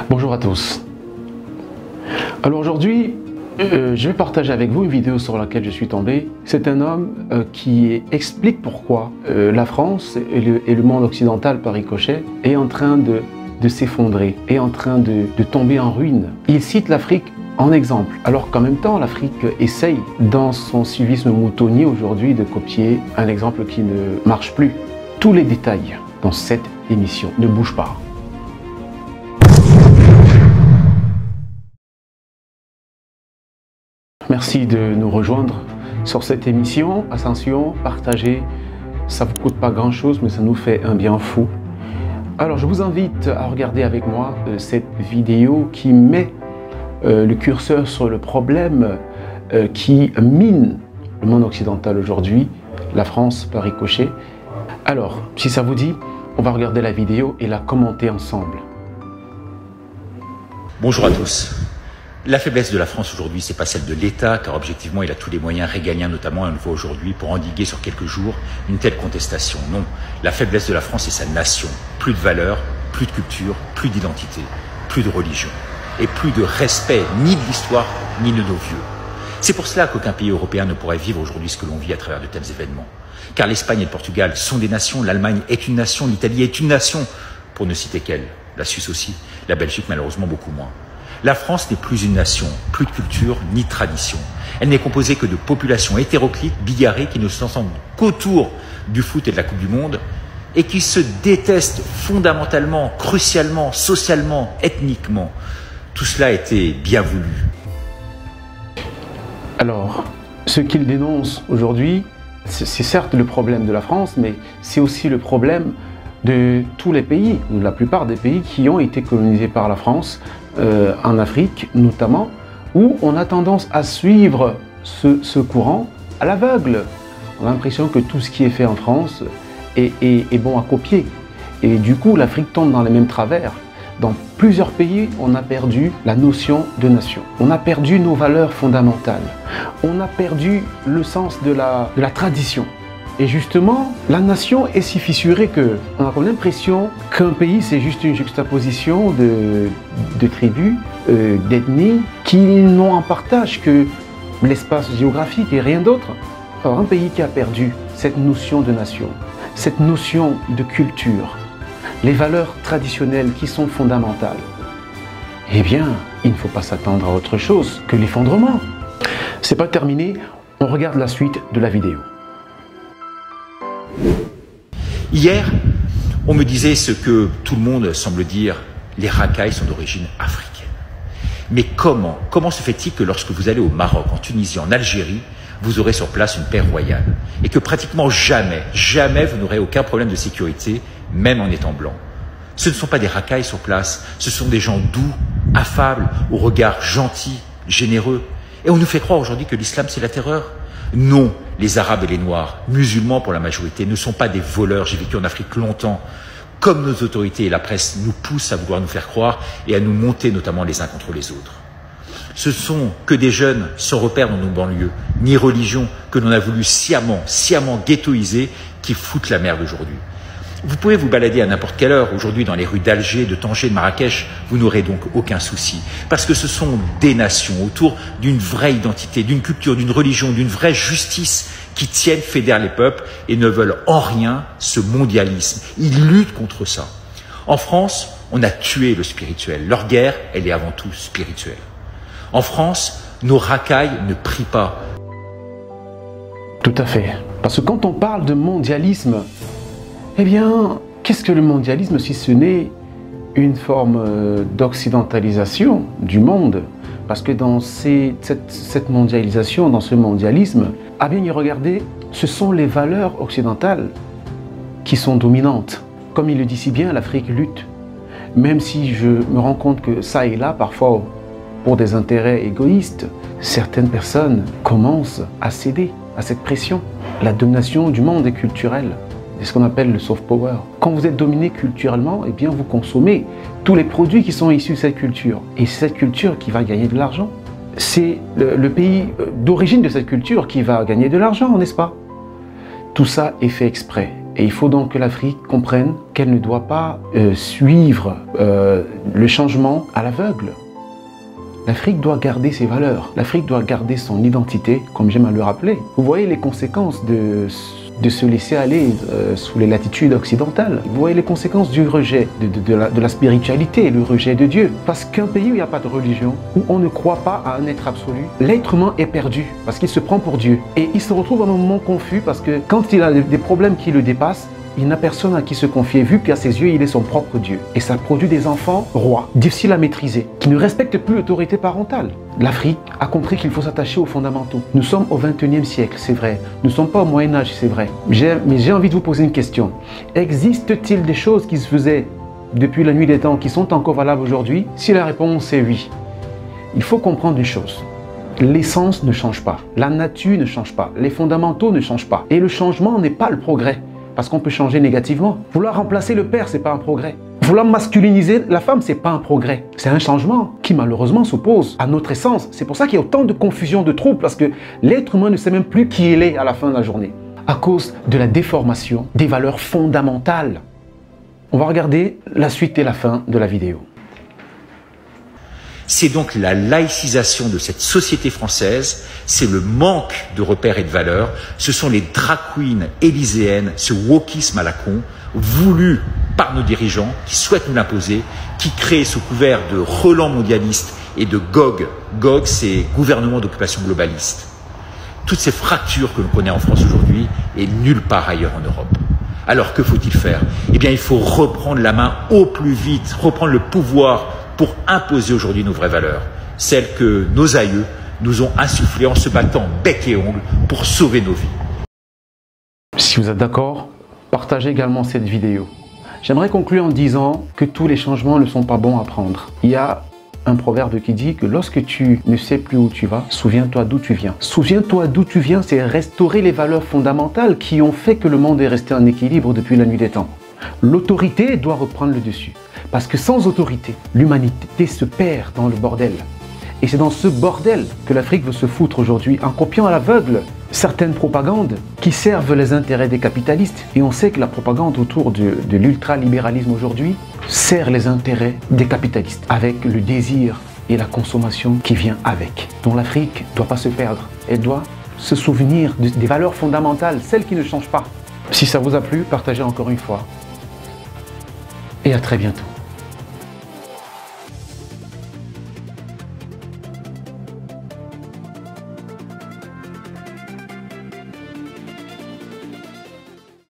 Bonjour à tous. Alors aujourd'hui, je vais partager avec vous une vidéo sur laquelle je suis tombé. C'est un homme qui explique pourquoi la France et le monde occidental par ricochet est en train de s'effondrer, est en train de tomber en ruine. Il cite l'Afrique en exemple, alors qu'en même temps l'Afrique essaye dans son civisme moutonnier aujourd'hui de copier un exemple qui ne marche plus. Tous les détails dans cette émission, ne bougent pas. Merci de nous rejoindre sur cette émission. Attention, partagez, ça ne vous coûte pas grand chose, mais ça nous fait un bien fou. Alors je vous invite à regarder avec moi cette vidéo qui met le curseur sur le problème qui mine le monde occidental aujourd'hui, la France par ricochet. Alors, si ça vous dit, on va regarder la vidéo et la commenter ensemble. Bonjour à tous. La faiblesse de la France aujourd'hui, c'est pas celle de l'État, car objectivement, il a tous les moyens régaliens, notamment, on le voit aujourd'hui, pour endiguer sur quelques jours une telle contestation. Non, la faiblesse de la France, c'est sa nation. Plus de valeurs, plus de culture, plus d'identité, plus de religion, et plus de respect ni de l'histoire, ni de nos vieux. C'est pour cela qu'aucun pays européen ne pourrait vivre aujourd'hui ce que l'on vit à travers de tels événements. Car l'Espagne et le Portugal sont des nations, l'Allemagne est une nation, l'Italie est une nation, pour ne citer qu'elle, la Suisse aussi, la Belgique malheureusement beaucoup moins. La France n'est plus une nation, plus de culture ni de tradition. Elle n'est composée que de populations hétéroclites, bigarrées, qui ne s'entendent qu'autour du foot et de la Coupe du Monde, et qui se détestent fondamentalement, crucialement, socialement, ethniquement. Tout cela a été bien voulu. Alors, ce qu'il dénonce aujourd'hui, c'est certes le problème de la France, mais c'est aussi le problème de tous les pays, ou la plupart des pays qui ont été colonisés par la France, en Afrique notamment, où on a tendance à suivre ce courant à l'aveugle. On a l'impression que tout ce qui est fait en France est bon à copier. Et du coup, l'Afrique tombe dans les mêmes travers. Dans plusieurs pays, on a perdu la notion de nation. On a perdu nos valeurs fondamentales. On a perdu le sens de la tradition. Et justement, la nation est si fissurée qu'on a l'impression qu'un pays, c'est juste une juxtaposition de tribus, d'ethnies, qui n'ont en partage que l'espace géographique et rien d'autre. Alors, un pays qui a perdu cette notion de nation, cette notion de culture, les valeurs traditionnelles qui sont fondamentales, eh bien, il ne faut pas s'attendre à autre chose que l'effondrement. C'est pas terminé, on regarde la suite de la vidéo. Hier, on me disait ce que tout le monde semble dire, les racailles sont d'origine africaine. Mais comment se fait-il que lorsque vous allez au Maroc, en Tunisie, en Algérie, vous aurez sur place une paix royale et que pratiquement jamais vous n'aurez aucun problème de sécurité, même en étant blanc? Ce ne sont pas des racailles sur place, ce sont des gens doux, affables, au regard gentil, généreux. Et on nous fait croire aujourd'hui que l'islam c'est la terreur. Non, les Arabes et les Noirs, musulmans pour la majorité, ne sont pas des voleurs. J'ai vécu en Afrique longtemps. Comme nos autorités et la presse nous poussent à vouloir nous faire croire et à nous monter notamment les uns contre les autres. Ce sont que des jeunes sans repère dans nos banlieues, ni religion, que l'on a voulu sciemment ghettoiser, qui foutent la merde aujourd'hui. Vous pouvez vous balader à n'importe quelle heure aujourd'hui dans les rues d'Alger, de Tanger, de Marrakech, vous n'aurez donc aucun souci. Parce que ce sont des nations autour d'une vraie identité, d'une culture, d'une religion, d'une vraie justice qui tiennent, fédèrent les peuples et ne veulent en rien ce mondialisme. Ils luttent contre ça. En France, on a tué le spirituel. Leur guerre, elle est avant tout spirituelle. En France, nos racailles ne prient pas. Tout à fait. Parce que quand on parle de mondialisme, eh bien, qu'est-ce que le mondialisme si ce n'est une forme d'occidentalisation du monde? Parce que dans cette mondialisation, dans ce mondialisme, à bien y regarder, ce sont les valeurs occidentales qui sont dominantes. Comme il le dit si bien, l'Afrique lutte. Même si je me rends compte que ça et là, parfois, pour des intérêts égoïstes, certaines personnes commencent à céder à cette pression. La domination du monde est culturelle. C'est ce qu'on appelle le soft power. Quand vous êtes dominé culturellement, eh bien vous consommez tous les produits qui sont issus de cette culture. Et c'est cette culture qui va gagner de l'argent. C'est le pays d'origine de cette culture qui va gagner de l'argent, n'est-ce pas? Tout ça est fait exprès. Et il faut donc que l'Afrique comprenne qu'elle ne doit pas suivre le changement à l'aveugle. L'Afrique doit garder ses valeurs, l'Afrique doit garder son identité, comme j'aime à le rappeler. Vous voyez les conséquences de se laisser aller sous les latitudes occidentales. Vous voyez les conséquences du rejet de la spiritualité, le rejet de Dieu. Parce qu'un pays où il n'y a pas de religion, où on ne croit pas à un être absolu, l'être humain est perdu parce qu'il se prend pour Dieu. Et il se retrouve à un moment confus parce que quand il a des problèmes qui le dépassent, il n'a personne à qui se confier, vu qu'à ses yeux, il est son propre Dieu. Et ça produit des enfants rois, difficiles à maîtriser, qui ne respectent plus l'autorité parentale. L'Afrique a compris qu'il faut s'attacher aux fondamentaux. Nous sommes au XXIe siècle, c'est vrai. Nous ne sommes pas au Moyen-Âge, c'est vrai. Mais j'ai envie de vous poser une question. Existe-t-il des choses qui se faisaient depuis la nuit des temps qui sont encore valables aujourd'hui? Si la réponse est oui, il faut comprendre une chose. L'essence ne change pas, la nature ne change pas, les fondamentaux ne changent pas. Et le changement n'est pas le progrès. Parce qu'on peut changer négativement. Vouloir remplacer le père, c'est pas un progrès. Vouloir masculiniser la femme, c'est pas un progrès. C'est un changement qui malheureusement s'oppose à notre essence. C'est pour ça qu'il y a autant de confusion, de troubles, parce que l'être humain ne sait même plus qui il est à la fin de la journée. À cause de la déformation des valeurs fondamentales. On va regarder la suite et la fin de la vidéo. C'est donc la laïcisation de cette société française, c'est le manque de repères et de valeurs, ce sont les drag queens élyséennes, ce wokisme à la con, voulu par nos dirigeants, qui souhaitent nous l'imposer, qui créent sous couvert de relents mondialistes et de GOG. GOG, c'est gouvernement d'occupation globaliste. Toutes ces fractures que l'on connaît en France aujourd'hui et nulle part ailleurs en Europe. Alors que faut-il faire? Eh bien, il faut reprendre la main au plus vite, reprendre le pouvoir pour imposer aujourd'hui nos vraies valeurs, celles que nos aïeux nous ont insufflées en se battant bec et ongle pour sauver nos vies. Si vous êtes d'accord, partagez également cette vidéo. J'aimerais conclure en disant que tous les changements ne sont pas bons à prendre. Il y a un proverbe qui dit que lorsque tu ne sais plus où tu vas, souviens-toi d'où tu viens. Souviens-toi d'où tu viens, c'est restaurer les valeurs fondamentales qui ont fait que le monde est resté en équilibre depuis la nuit des temps. L'autorité doit reprendre le dessus. Parce que sans autorité, l'humanité se perd dans le bordel. Et c'est dans ce bordel que l'Afrique veut se foutre aujourd'hui en copiant à l'aveugle certaines propagandes qui servent les intérêts des capitalistes. Et on sait que la propagande autour de l'ultralibéralisme aujourd'hui sert les intérêts des capitalistes avec le désir et la consommation qui vient avec. Donc l'Afrique ne doit pas se perdre. Elle doit se souvenir des valeurs fondamentales, celles qui ne changent pas. Si ça vous a plu, partagez encore une fois. Et à très bientôt.